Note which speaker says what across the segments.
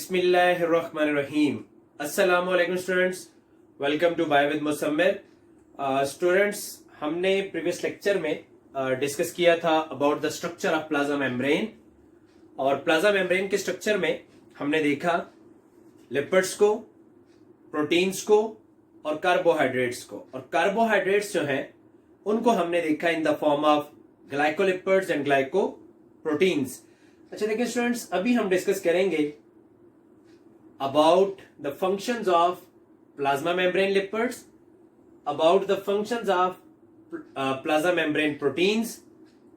Speaker 1: बिस्मिल्लाहिर्रहमानिर्रहीम। अस्सलाम वालेकुम students, welcome to bio with Musammir. Students, हमने प्रीवियस लेक्चर में डिस्कस किया था about the structure of plasma membrane. और प्लाज्मा मेम्ब्रेन के स्ट्रक्चर में हमने देखा लिपिड्स को, प्रोटीन्स को और कार्बोहाइड्रेट्स को। और कार्बोहाइड्रेट्स जो हैं उनको हमने देखा in the form of glycolipids and glycoproteins. अच्छा देखिए स्टूडेंट्स, अभी हम डिस्कस करेंगे about the functions of plasma membrane lipids, about the functions of plasma membrane proteins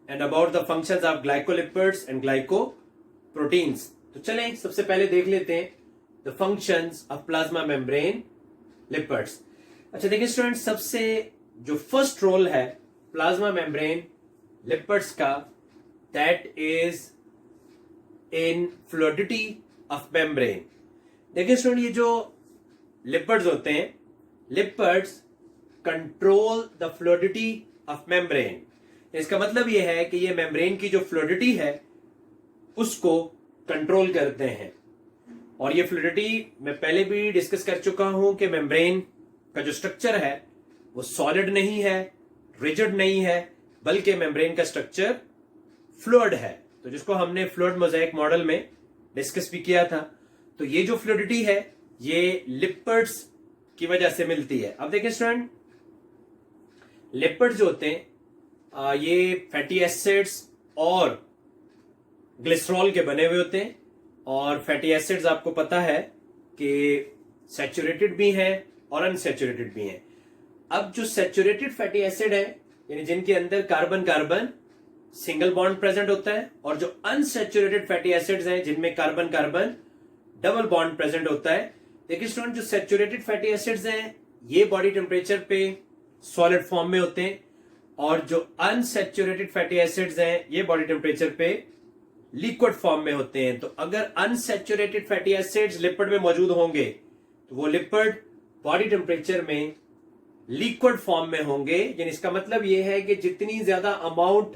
Speaker 1: and about the functions of glycolipids and glycoproteins। तो चलें सबसे पहले देख लेते हैं the functions of plasma membrane lipids। अच्छा देखिए स्टूडेंट्स, सबसे जो फर्स्ट रोल है प्लाज्मा मेम्ब्रेन लिपिड्स का, that is in fluidity of membrane। देखिए स्टूडेंट, ये जो लिपिड्स होते हैं, lipids control the fluidity of membrane. इसका मतलब ये है कि ये मेम्ब्रेन की जो फ्लूइडिटी है उसको कंट्रोल करते हैं। और ये फ्लूइडिटी मैं पहले भी डिस्कस कर चुका हूं कि मेम्ब्रेन का जो स्ट्रक्चर है वो सॉलिड नहीं है, रिजिड नहीं है, बल्कि मेम्ब्रेन का स्ट्रक्चर फ्लूइड है, तो जिसको हमने फ्लूइड मोज़ेक मॉडल में डिस्कस भी किया था। तो ये जो फ्लूइडिटी है ये लिपिड्स की वजह से मिलती है। अब देखिए स्टूडेंट, लिपिड्स जो होते हैं ये फैटी एसिड्स और ग्लिसरॉल के बने हुए होते हैं। और फैटी एसिड्स आपको पता है कि सैचुरेटेड भी हैं और अनसैचुरेटेड भी हैं। अब जो सैचुरेटेड फैटी एसिड है, यानी जिनके अंदर carbon carbon single bond present होता है, और जो अनसैचुरेटेड फैटी एसिड्स हैं जिनमें carbon carbon double bond present होता है। देखिए स्टूडेंट, जो सैचुरेटेड फैटी एसिड्स हैं ये बॉडी टेम्परेचर पे सॉलिड फॉर्म में होते हैं, और जो अनसैचुरेटेड फैटी एसिड्स हैं ये बॉडी टेम्परेचर पे लिक्विड फॉर्म में होते हैं। तो अगर अनसैचुरेटेड फैटी एसिड्स लिपिड में मौजूद होंगे तो वो लिपिड बॉडी टेम्परेचर में लिक्विड फॉर्म में होंगे। यानी इसका मतलब ये है कि जितनी ज्यादा अमाउंट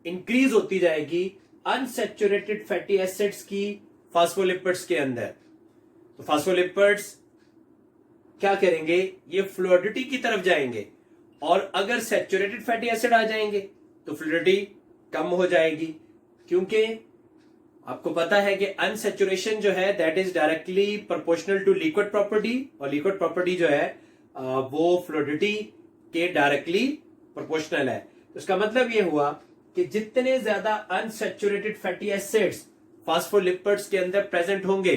Speaker 1: इंक्रीज होती जाएगी अनसैचुरेटेड फैटी एसिड्स की फास्फोलिपिड्स के अंदर, तो फास्फोलिपिड्स क्या करेंगे, ये फ्लूइडिटी की तरफ जाएंगे। और अगर सैचुरेटेड फैटी एसिड आ जाएंगे तो फ्लूइडिटी कम हो जाएगी, क्योंकि आपको पता है कि अनसैचुरेशन जो है that is directly proportional to liquid property, और लिक्विड प्रॉपर्टी जो है वो फ्लूइडिटी के डायरेक्टली प्रोपोर्शनल है। तो इसका मतलब ये हुआ कि जितने ज्यादा अनसैचुरेटेड फैटी एसिड्स फास्फोलिपिड्स के अंदर प्रेजेंट होंगे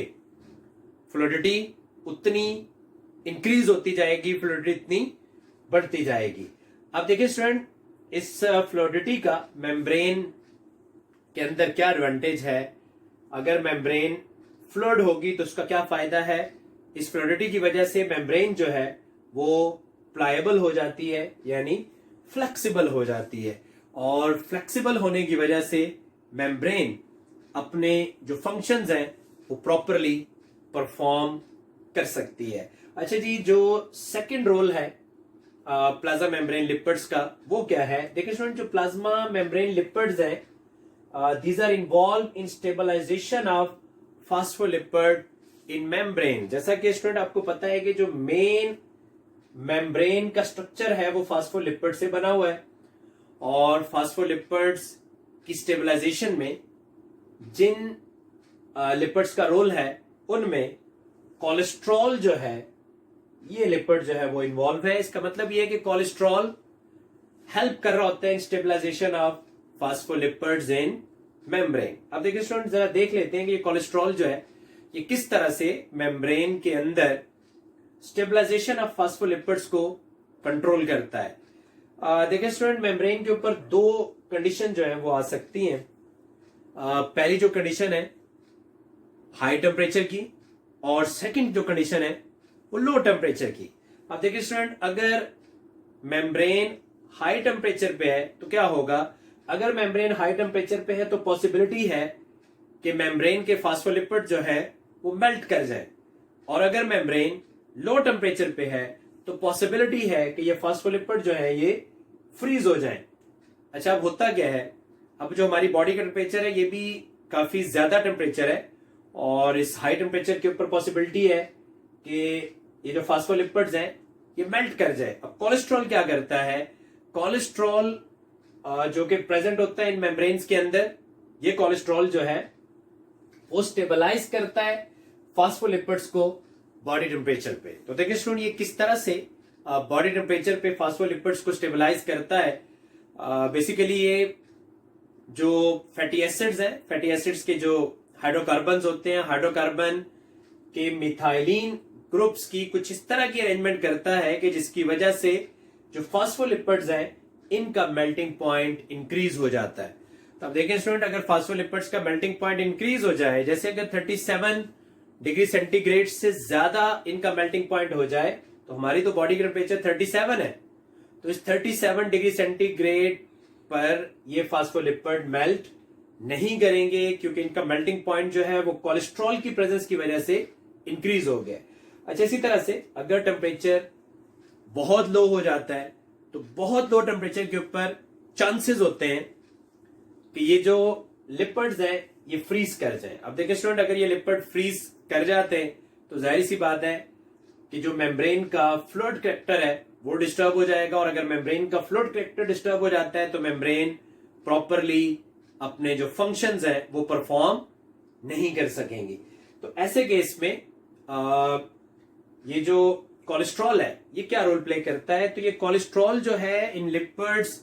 Speaker 1: फ्लूइडिटी उतनी इंक्रीज होती जाएगी, फ्लूइडिटी इतनी बढ़ती जाएगी। अब देखिए स्टूडेंट, इस फ्लूइडिटी का मेम्ब्रेन के अंदर क्या एडवांटेज है। अगर मेम्ब्रेन फ्लूइड होगी तो उसका क्या फायदा है, इस फ्लूइडिटी की वजह से मेम्ब्रेन जो है वो प्लायबल हो जाती है, यानी फ्लेक्सिबल हो जाती है। और फ्लेक्सिबल होने की वजह से मेम्ब्रेन अपने जो फंक्शंस हैं वो प्रॉपरली परफॉर्म कर सकती है। अच्छा जी, जो सेकंड रोल है प्लाज्मा मेम्ब्रेन लिपिड्स का वो क्या है। देखिए स्टूडेंट, जो प्लाज्मा मेम्ब्रेन लिपिड्स हैं these are involve in stabilization of phospholipid in membrane. जैसा कि स्टूडेंट आपको पता है कि जो मेन मेम्ब्रेन का स्ट्रक्चर है वो फास्फोलिपिड से बना हुआ है, और फास्फोलिपिड्स की स्टेबलाइजेशन में जिन लिपिड्स का रोल है उनमें कोलेस्ट्रॉल जो है ये लिपिड जो है वो इन्वॉल्व है। इसका मतलब ये है कि कोलेस्ट्रॉल हेल्प कर रहा होता है in stabilization of phospholipids in membrane. अब देखिए स्टूडेंट, जरा देख लेते हैं कि ये कोलेस्ट्रॉल जो है ये किस तरह से मेम्ब्रेन के अंदर स्टेबलाइजेशन ऑफ फास्फोलिपिड्स को कंट्रोल करता है। देखिए स्टूडेंट, मेम्ब्रेन के ऊपर दो कंडीशन जो है वो आ सकती हैं। पहली जो कंडीशन है हाई टेम्परेचर की, और सेकंड जो कंडीशन है वो लो टेम्परेचर की। अब देखिए स्टूडेंट, अगर मेम्ब्रेन हाई टेम्परेचर पे है तो क्या होगा, अगर मेम्ब्रेन हाई टेम्परेचर पे है तो पॉसिबिलिटी है कि मेम्ब्रेन के फास्फोलिपिड जो है वो मेल्ट कर जाए, और अगर मेम्ब्रेन लो टेम्परेचर पे है तो पॉसिबिलिटी है कि ये फास्फोलिपिड जो है ये फ्रीज हो जाए। अच्छा, अब होता क्या है, अब जो हमारी बॉडी का टेम्परेचर है ये भी काफी ज्यादा टेम्परेचर है, और इस हाई टेम्परेचर के ऊपर पॉसिबिलिटी है कि ये जो फास्फोलिपिड्स हैं ये मेल्ट कर जाए। अब कोलेस्ट्रॉल क्या करता है, कोलेस्ट्रॉल जो कि प्रेजेंट होता है इन मेम्ब्रेन्स के अंदर, ये कोलेस्ट्रॉल जो है वो स्टेबलाइज करता है फास्फोलिपिड्स को बॉडी टेम्परेचर पे। तो देखिए स्टूडेंट, ये किस तरह से बॉडी टेम्परेचर पे फास्फोलिपिड्स को स्टेबलाइज करता है। बेसिकली ये जो फैटी एसिड्स हैं, फैटी एसिड्स के जो हाइड्रोकार्बन्स होते हैं, हाइड्रोकार्बन के मिथाइलिन ग्रुप्स की कुछ इस तरह की अरेंजमेंट करता है कि जिसकी वजह से जो फास्फोलिपिड्स हैं इनका मेल्टिंग पॉइंट इंक्रीज हो जाता है। तो अब देखें स्टूडेंट, अगर फास्फोलिपिड्स का मेल्टिंग पॉइंट इंक्रीज हो जाए, जैसे अगर 37 डिग्री सेंटीग्रेड से ज्यादा इनका मेल्टिंग पॉइंट हो जाए, तो हमारी तो बॉडी टेम्परेचर 37 है, तो इस 37 डिग्री सेंटीग्रेड पर ये फास्फोलिपिड मेल्ट नहीं करेंगे क्योंकि इनका मेल्टिंग पॉइंट जो है वो कोलेस्ट्रॉल की प्रेजेंस की वजह से इंक्रीज हो गया। अच्छा, इसी तरह से अगर टेम्परेचर बहुत लो हो जाता है तो बहुत लो टेम्परेचर के ऊपर चांसेस होते हैं कि ये जो लिपिड्स हैं ये फ्रीज कर जाए। अब देखिए स्टूडेंट, अगर ये लिपिड फ्रीज कर जाते हैं तो जाहिर सी बात है कि जो मेम्ब्रेन का फ्लूइड कैरेक्टर है वो डिस्टर्ब हो जाएगा, और अगर मेम्ब्रेन का फ्लूइड कैरेक्टर डिस्टर्ब हो जाता है तो मेम्ब्रेन प्रॉपरली अपने जो फंक्शंस है वो परफॉर्म नहीं कर सकेंगी। तो ऐसे केस में ये जो कोलेस्ट्रॉल है ये क्या रोल प्ले करता है, तो ये कोलेस्ट्रॉल जो है इन लिपिड्स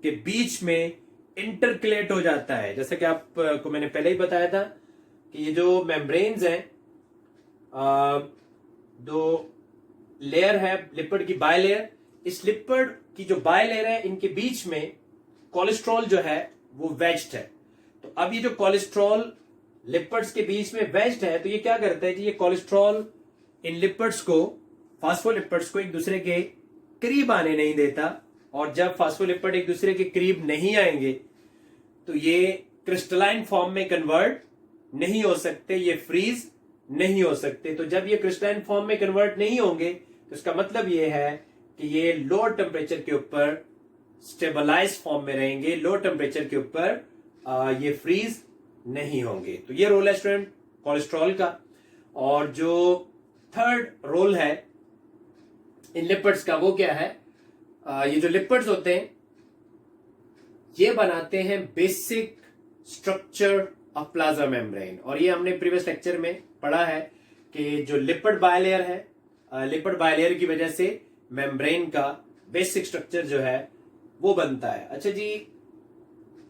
Speaker 1: के बीच में इंटरकलेट हो जाता है। जैसे कि आपको मैंने पहले ही बताया था कि ये जो मेम्ब्रेन्स हैं, दो लेयर है लिपिड की, बाय लेयर, इस लिपिड की जो बाय लेयर है इनके बीच में कोलेस्ट्रॉल जो है वो वेज्ड है। तो अब ये जो कोलेस्ट्रॉल लिपिड्स के बीच में वेज्ड है, तो ये क्या करता है कि ये कोलेस्ट्रॉल इन लिपिड्स को, फास्फोलिपिड्स को एक दूसरे के करीब आने नहीं देता, और जब फास्फोलिपिड एक दूसरे के करीब नहीं आएंगे तो ये क्रिस्टलाइन फॉर्म में कन्वर्ट नहीं हो सकते, ये फ्रीज नहीं हो सकते। तो जब ये क्रिस्टलाइन फॉर्म में कन्वर्ट नहीं होंगे तो इसका मतलब ये है कि ये लोअर टेम्परेचर के ऊपर स्टेबलाइज फॉर्म में रहेंगे, लो टेम्परेचर के ऊपर ये फ्रीज नहीं होंगे। तो ये रोल है स्टूडेंट कोलेस्ट्रॉल का। और जो थर्ड रोल है इन लिपिड्स का वो क्या है, ये जो लिपिड्स होते हैं ये बनाते हैं basic structure of plasma membrane. और ये हमने प्रीवियस लेक्चर में पढ़ा है कि जो लिपिड बायलेयर है, लिपिड बायलेयर की वजह से मेम्ब्रेन का बेसिक स्ट्रक्चर जो है वो बनता है। अच्छा जी,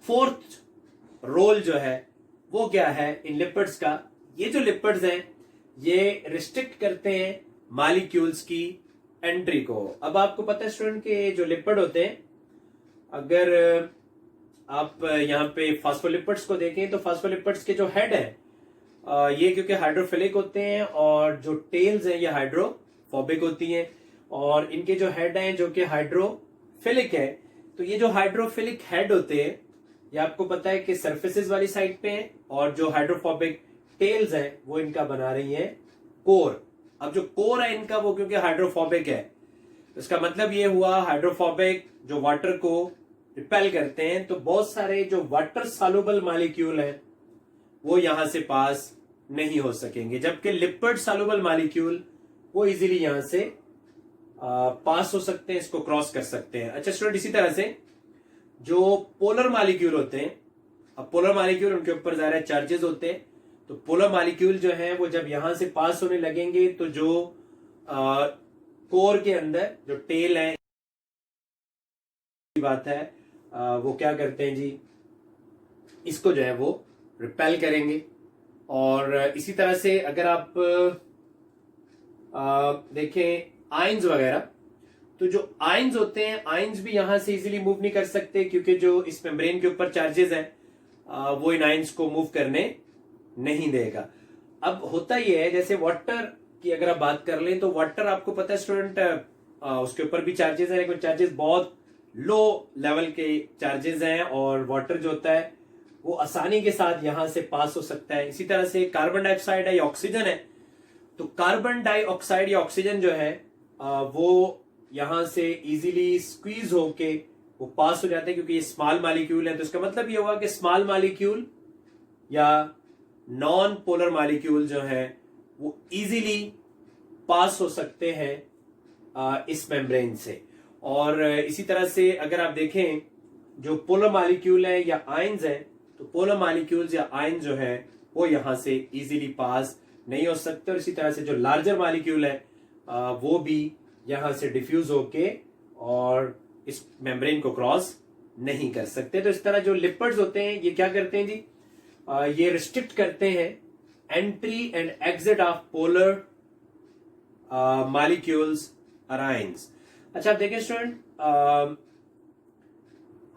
Speaker 1: फोर्थ रोल जो है वो क्या है इन लिपिड्स का, ये जो लिपिड्स हैं ये रिस्ट्रिक्ट करते हैं मॉलिक्यूल्स की एंट्री को। अब आपको पता है स्टूडेंट के जो लिपिड होते हैं, अगर आप यहाँ पे फास्फोलिपिड्स को देखें तो फास्फोलिपिड्स के जो हेड है ये क्योंकि हाइड्रोफिलिक होते हैं, और जो टेल्स हैं ये हाइड्रोफोबिक होती हैं, और इनके जो हेड हैं जो कि हाइड्रोफिलिक है, तो ये जो हाइड्रोफिलिक हेड होते हैं ये आपको पता है कि सरफेसेस वाली साइड पे हैं, और जो हाइड्रोफोबिक टेल्स हैं वो इनका बना रही हैं कोर। अब जो कोर है इनका वो क्योंकि हाइड्रोफोबिक है, तो इसका मतलब ये हुआ हाइड्रोफोबिक जो वाटर को रिपेल करते हैं, तो बहुत सारे जो वाटर सॉल्युबल मॉलिक्यूल हैं वो यहां से पास नहीं हो सकेंगे, जबकि लिपिड सॉल्युबल मॉलिक्यूल वो इजीली यहां से पास हो सकते हैं, इसको क्रॉस कर सकते हैं। अच्छा स्टूडेंट, इसी तरह से जो पोलर मॉलिक्यूल होते हैं, अब पोलर मॉलिक्यूल उनके ऊपर ज्यादा चार्जेस होते हैं, तो पोलर मॉलिक्यूल जो है वो जब यहां से पास होने लगेंगे तो जो कोर के अंदर जो टेल है बात है वो क्या करते हैं जी, इसको जो है वो रिपेल करेंगे। और इसी तरह से अगर आप देखें आयंस वगैरह, तो जो आयंस होते हैं आयंस भी यहां से इजीली मूव नहीं कर सकते क्योंकि जो इस मेम्ब्रेन के ऊपर चार्जेस हैं वो इन आयंस को मूव करने नहीं देगा। अब होता यह है जैसे वाटर की अगर आप बात कर लें तो वाटर आपको पता है स्टूडेंट उसके ऊपर भी चार्जेस है, लेकिन चार्जेस बहुत लो लेवल के चार्जेस हैं, और वाटर जो होता है वो आसानी के साथ यहां से पास हो सकता है। इसी तरह से कार्बन डाइऑक्साइड है या ऑक्सीजन है, तो कार्बन डाइऑक्साइड या ऑक्सीजन जो है वो यहां से इजीली स्क्वीज होके वो पास हो जाते हैं क्योंकि ये स्मॉल मॉलिक्यूल है। तो इसका मतलब ये हुआ कि स्मॉल मॉलिक्यूल या नॉन पोलर मॉलिक्यूल जो है वो इजीली पास हो सकते हैं इस मेम्ब्रेन से। और इसी तरह से अगर आप देखें जो पोलर मॉलिक्यूल है या आयंस है, तो पोलर मॉलिक्यूल्स या आयन जो है वो यहां से इजीली पास नहीं हो सकते। और इसी तरह से जो लार्जर मॉलिक्यूल है वो भी यहां से डिफ्यूज होके और इस मेम्ब्रेन को क्रॉस नहीं कर सकते। तो इस तरह जो लिपिड्स होते हैं ये क्या करते हैं जी, ये रिस्ट्रिक्ट करते हैं entry and exit of polar molecules और आयंस। अच्छा आप देखें स्टूडेंट,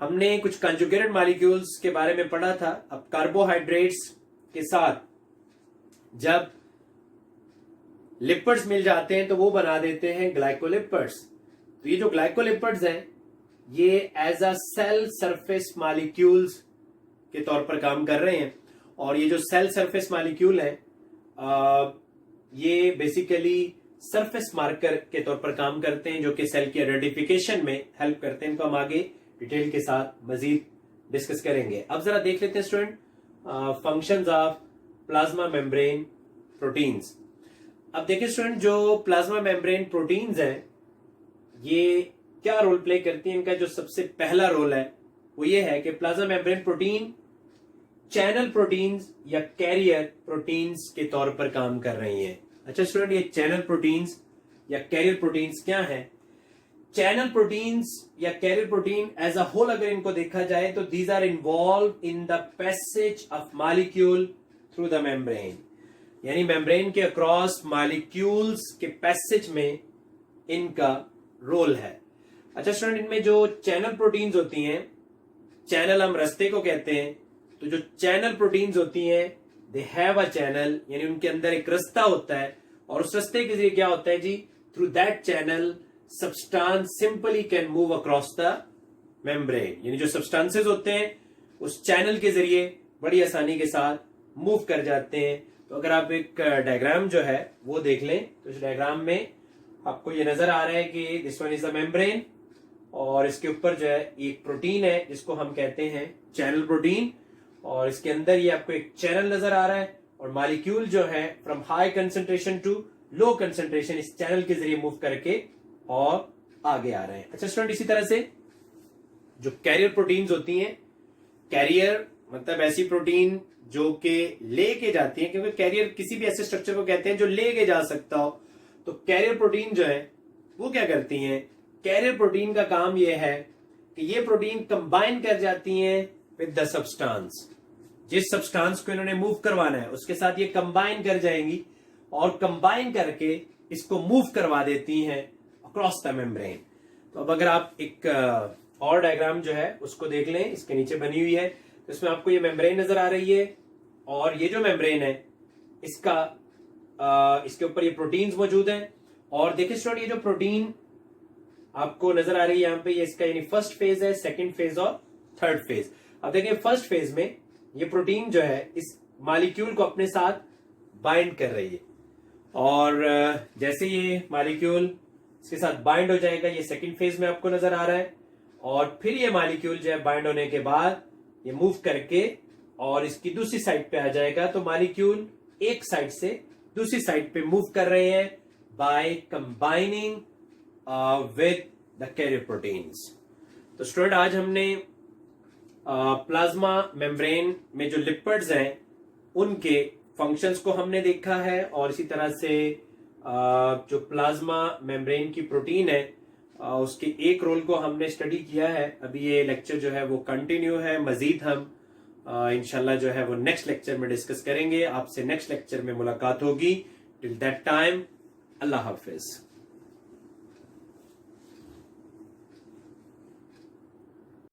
Speaker 1: हमने कुछ कंजुगेटेड मॉलिक्यूल्स के बारे में पढ़ा था। अब कार्बोहाइड्रेट्स के साथ जब लिपिड्स मिल जाते हैं तो वो बना देते हैं ग्लाइकोलिपिड्स। तो ये जो ग्लाइकोलिपिड्स हैं ये as a cell surface molecules के तौर पर काम कर रहे हैं। और ये जो सेल सरफेस मॉलिक्यूल है ये बेसिकली सरफेस मार्कर के तौर पर काम करते हैं जो कि सेल की आइडेंटिफिकेशन में हेल्प करते हैं। इनको हम आगे डिटेल के साथ मजीद डिस्कस करेंगे। अब जरा देख लेते हैं student functions of plasma membrane proteins. अब देखिए स्टूडेंट, जो प्लाज्मा मेम्ब्रेन प्रोटीन्स हैं ये क्या रोल प्ले करती हैं। इनका जो सबसे पहला रोल है वो ये है कि plasma membrane protein channel proteins या कैरियर प्रोटीन्स के तौर पर काम कर रही हैं। अच्छा स्टूडेंट, ये चैनल प्रोटीन्स या कैरियर प्रोटीन्स क्या हैं? चैनल प्रोटीन्स या carrier protein as a whole अगर इनको देखा जाए तो these are involve in the passage of molecule through the membrane, यानी मेम्ब्रेन के अक्रॉस मॉलिक्यूल्स के पैसेज में इनका रोल है। अच्छा स्टूडेंट, इनमें जो चैनल प्रोटीन्स होती हैं, चैनल हम रास्ते को कहते हैं, तो जो चैनल प्रोटीन्स होती हैं दे हैव अ चैनल, यानी उनके अंदर एक रास्ता होता है। और उस रास्ते के जरिए क्या होता है जी, through that channel substance simply can move across the membrane, यानी जो सब्सटेंसेस होते हैं उस चैनल के जरिए बड़ी आसानी के साथ मूव कर जाते हैं। तो अगर आप एक डायग्राम जो है वो देख लें तो इस डायग्राम में आपको ये नजर आ रहा है कि this one is the membrane और इसके ऊपर जो है एक प्रोटीन है जिसको हम कहते हैं चैनल प्रोटीन। और इसके अंदर ये आपको एक चैनल नजर आ रहा है और मॉलिक्यूल जो है from high concentration to low concentration इस चैनल के जरिए मूव करके और आगे आ रहे हैं। अच्छा स्टूडेंट, इसी तरह से जो कैरियर प्रोटीन्स होती हैं, कैरियर मतलब ऐसी प्रोटीन जो कि लेके जाती है, क्योंकि कैरियर किसी भी ऐसे स्ट्रक्चर को कहते हैं जो लेके जा सकता हो। तो कैरियर प्रोटीन जो है वो क्या करती हैं, कैरियर प्रोटीन का काम ये है कि ये प्रोटीन कंबाइन कर जाती हैं विद द सब्सटेंस। जिस सब्सटेंस को इन्होंने मूव करवाना है उसके साथ ये कंबाइन कर जाएंगी और कंबाइन करके इसको मूव करवा देती हैं अक्रॉस द मेम्ब्रेन। तो अब अगर आप एक और डायग्राम जो है उसको देख लें, इसके नीचे बनी हुई है, तो इसमें आपको ये मेम्ब्रेन नजर आ रही है और ये जो मेम्ब्रेन है इसका इसके ऊपर ये प्रोटीन्स मौजूद हैं। और देखिए स्टूडेंट, ये जो प्रोटीन आपको नजर आ रही है यहाँ पे, ये इसका यानी फर्स्ट फेज है, सेकंड फेज और थर्ड फेज। अब देखिए फर्स्ट फेज में ये प्रोटीन जो है इस मॉलिक्यूल को अपने साथ बाइंड कर रही है और जैसे ये मॉलिक्यूल इसके साथ बाइंड हो जाएगा, ये सेकंड फेज में आपको नजर आ रहा है। और फिर ये मॉलिक्यूल जो है बाइंड होने के बाद ये मूव करके और इसकी दूसरी साइड पे आ जाएगा। तो मॉलिक्यूल एक साइड से दूसरी साइड पे मूव कर रहे हैं by combining with the carrier proteins. तो स्टूडेंट, आज हमने प्लाज्मा मेम्ब्रेन में जो लिपिड्स हैं उनके फंक्शंस को हमने देखा है और इसी तरह से जो प्लाज्मा मेम्ब्रेन की प्रोटीन है उसके एक रोल को हमने स्टडी किया है। अभी ये लेक्चर जो है वो कंटिन्यू है, मजीद हम इंशाल्लाह जो है वो नेक्स्ट लेक्चर में डिस्कस करेंगे। आपसे नेक्स्ट लेक्चर में मुलाकात होगी। Till that time, Allah Hafiz.